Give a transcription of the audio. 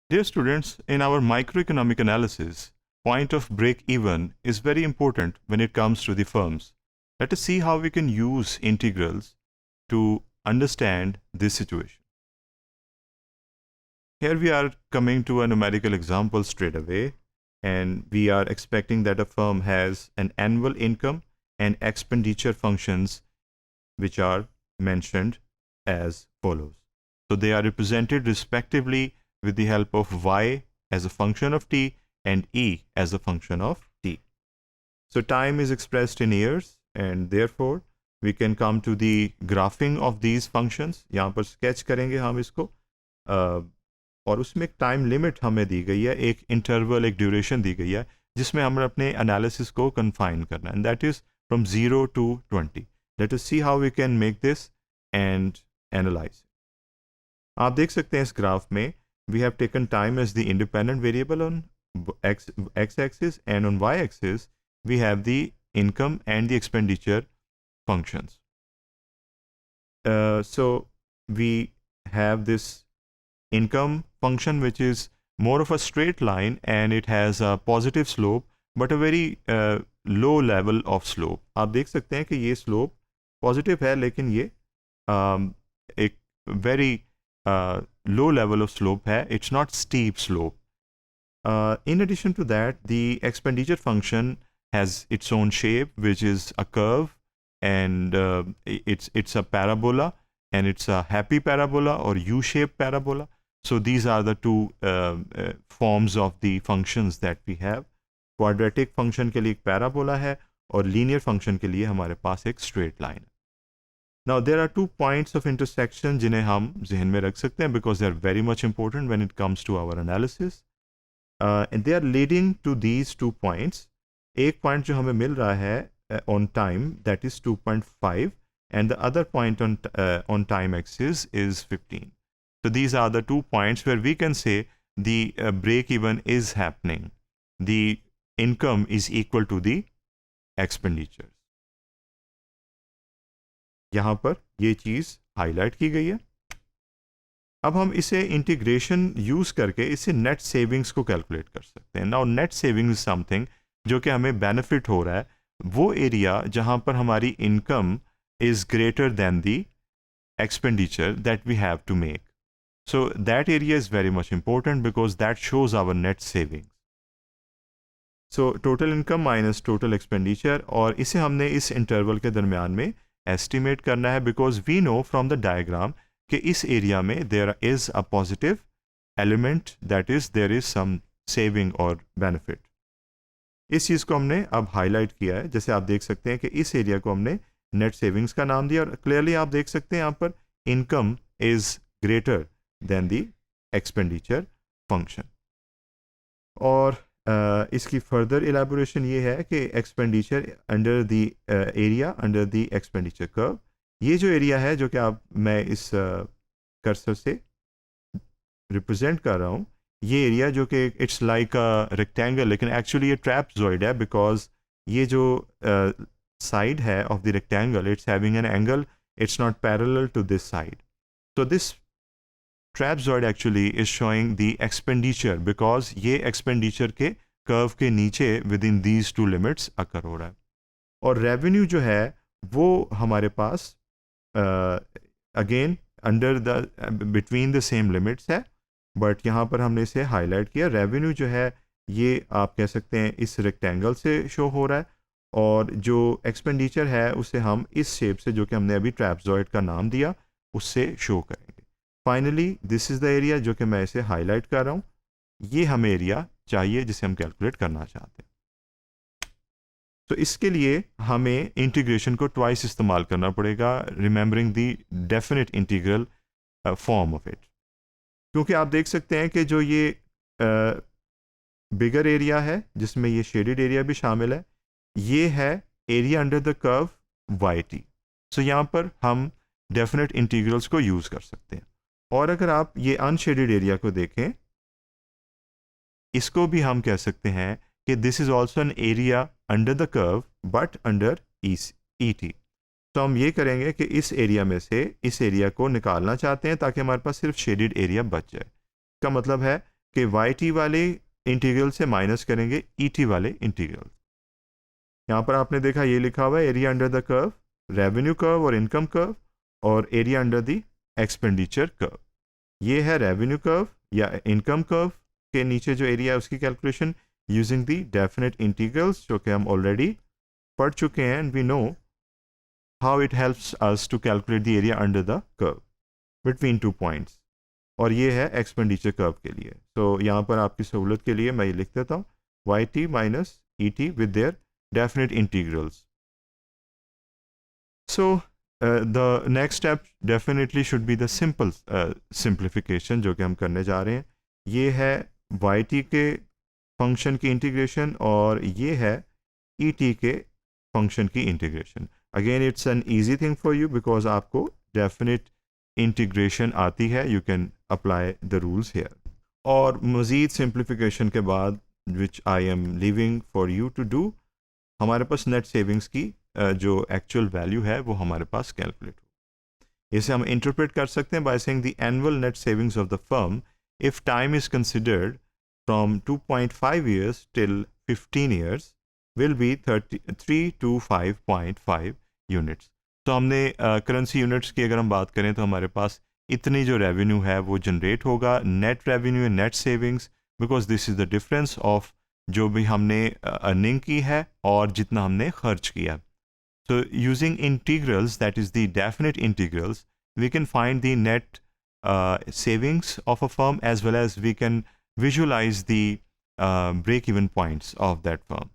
Dear students, in our microeconomic analysis, point of break even is very important when it comes to the firms. Let us see how we can use integrals to understand this situation. Here we are coming to a numerical example straight away, and we are expecting that a firm has an annual income and expenditure functions which are mentioned as follows. So they are represented respectively with the help of y as a function of t and e as a function of t. So time is expressed in years, and therefore we can come to the graphing of these functions. यहाँ पर sketch करेंगे हम इसको, और उसमें एक time limit हमें दी गई है, एक इंटरवल, एक ड्यूरेशन दी गई है जिसमें हमें अपने एनालिसिस को कन्फाइन करना है, and that is from 0 to 20. Let us see how we can make this and analyse. आप देख सकते हैं इस ग्राफ में we have taken time as the independent variable on x axis, and on y axis we have the income and the expenditure functions. So we have this income function which is more of a straight line, and it has a positive slope but a very low level of slope. आप देख सकते हैं कि ये slope positive है, लेकिन ये एक very low level of slope है. It's not steep slope. In addition to that, the expenditure function has its own shape, which is a curve, and it's a parabola, and it's a happy parabola or U-shaped parabola. So these are the two forms of the functions that we have. Quadratic function के लिए एक parabola है, और linear function के लिए हमारे पास एक straight line है. Now there are 2 points of intersection जिन्हें हम जहन में रख सकते हैं because they are very much important when it comes to our analysis. And they are leading to these 2 points. एक point जो हमें मिल रहा है on time, that is 2.5, and the other point on time axis is 15. So these are the 2 points where we can say the break even is happening. The income is equal to the expenditures. यहाँ पर ये चीज़ highlight की गई है. अब हम इसे integration use करके इसे नेट सेविंग्स को कैलकुलेट कर सकते हैं. Now net savings is something जो कि हमें बेनिफिट हो रहा है, वो एरिया जहाँ पर हमारी income is greater than the expenditure that we have to make. So that area is very much important because that shows our net savings. So total income minus total expenditure, और इसे हमने इस interval के दरमियान में estimate करना है because we know from the diagram कि इस एरिया में there is a positive element, that is there is some saving or benefit. इस चीज़ को हमने अब हाईलाइट किया है. जैसे आप देख सकते हैं कि इस एरिया को हमने नेट सेविंग्स का नाम दिया, और क्लियरली आप देख सकते हैं यहाँ पर income is greater than the expenditure function. और इसकी फर्दर एलाबोरेशन ये है कि expenditure under the area under the expenditure curve, ये जो एरिया है जो कि आप मैं इस कर्सर से रिप्रेजेंट कर रहा हूँ, ये एरिया जो कि इट्स लाइक अ रेक्टेंगल, लेकिन एक्चुअली ये ट्रैपजॉइड है बिकॉज ये जो साइड है of the rectangle it's having an angle, it's not parallel to this side. So this trapezoid actually is showing the expenditure because ये expenditure के curve के नीचे within these two limits occur हो रहा है. और revenue जो है वो हमारे पास again under the between the same limits है, but यहाँ पर हमने इसे highlight किया. revenue जो है ये आप कह सकते हैं इस rectangle से show हो रहा है, और जो expenditure है उसे हम इस shape से जो कि हमने अभी trapezoid का नाम दिया उससे show करेंगे. Finally this is the area जो कि मैं इसे हाईलाइट कर रहा हूँ. ये हमें एरिया चाहिए जिसे हम कैलकुलेट करना चाहते हैं. तो इसके लिए हमें इंटीग्रेशन को ट्वाइस इस्तेमाल करना पड़ेगा, remembering the definite integral form of it. क्योंकि आप देख सकते हैं कि जो ये बिगर एरिया है जिसमें ये शेडेड एरिया भी शामिल है, ये है area under the curve Y T. So यहाँ पर हम डेफिनेट इंटीग्रल्स को यूज़ कर सकते हैं. और अगर आप ये अनशेडेड एरिया को देखें, इसको भी हम कह सकते हैं कि this is also an area under the curve but under E T. तो हम ये करेंगे कि इस एरिया में से इस एरिया को निकालना चाहते हैं ताकि हमारे पास सिर्फ शेडेड एरिया बच जाए. इसका मतलब है कि YT वाले इंटीग्रल से माइनस करेंगे ET वाले इंटीग्रल। यहाँ पर आपने देखा ये लिखा हुआ है area under the curve, revenue curve और इनकम कर्व, और area under the expenditure curve. ये है रेवेन्यू कर्व या इनकम कर्व के नीचे जो एरिया है उसकी calculation using the definite integrals, जो कि हम ऑलरेडी पढ़ चुके हैं, and we know how it helps us to calculate the area under the curve between 2 points. और ये है एक्सपेंडिचर कर्व के लिए। तो यहाँ पर आपकी सहूलत के लिए मैं ये लिख देता हूँ YT minus ET with their definite integrals. So the next step definitely should be the simple simplification जो कि हम करने जा रहे हैं। ये है YT के फंक्शन की इंटीग्रेशन और ये है ET के फंक्शन की integration. Again it's an easy thing for you because आपको डेफिनेट इंटीग्रेशन आती है, you can apply the rules here. और मज़ीद सिंप्लीफिकेशन के बाद which I am leaving for you to do, हमारे पास नेट सेविंग्स की जो एक्चुअल वैल्यू है वो हमारे पास कैलकुलेट हो। इसे हम इंटरप्रेट कर सकते हैं by saying the annual net savings of the firm if time is considered from 2.5 years till 15 years will be 3 to 5.5 units. तो हमने करेंसी यूनिट्स की अगर हम बात करें तो हमारे पास इतनी जो रेवेन्यू है वो जनरेट होगा, net revenue and net savings, because this is the difference of जो भी हमने अर्निंग की है और जितना हमने खर्च किया। So using integrals, that is the definite integrals, we can find the net savings of a firm as well as we can visualize the break-even points of that firm.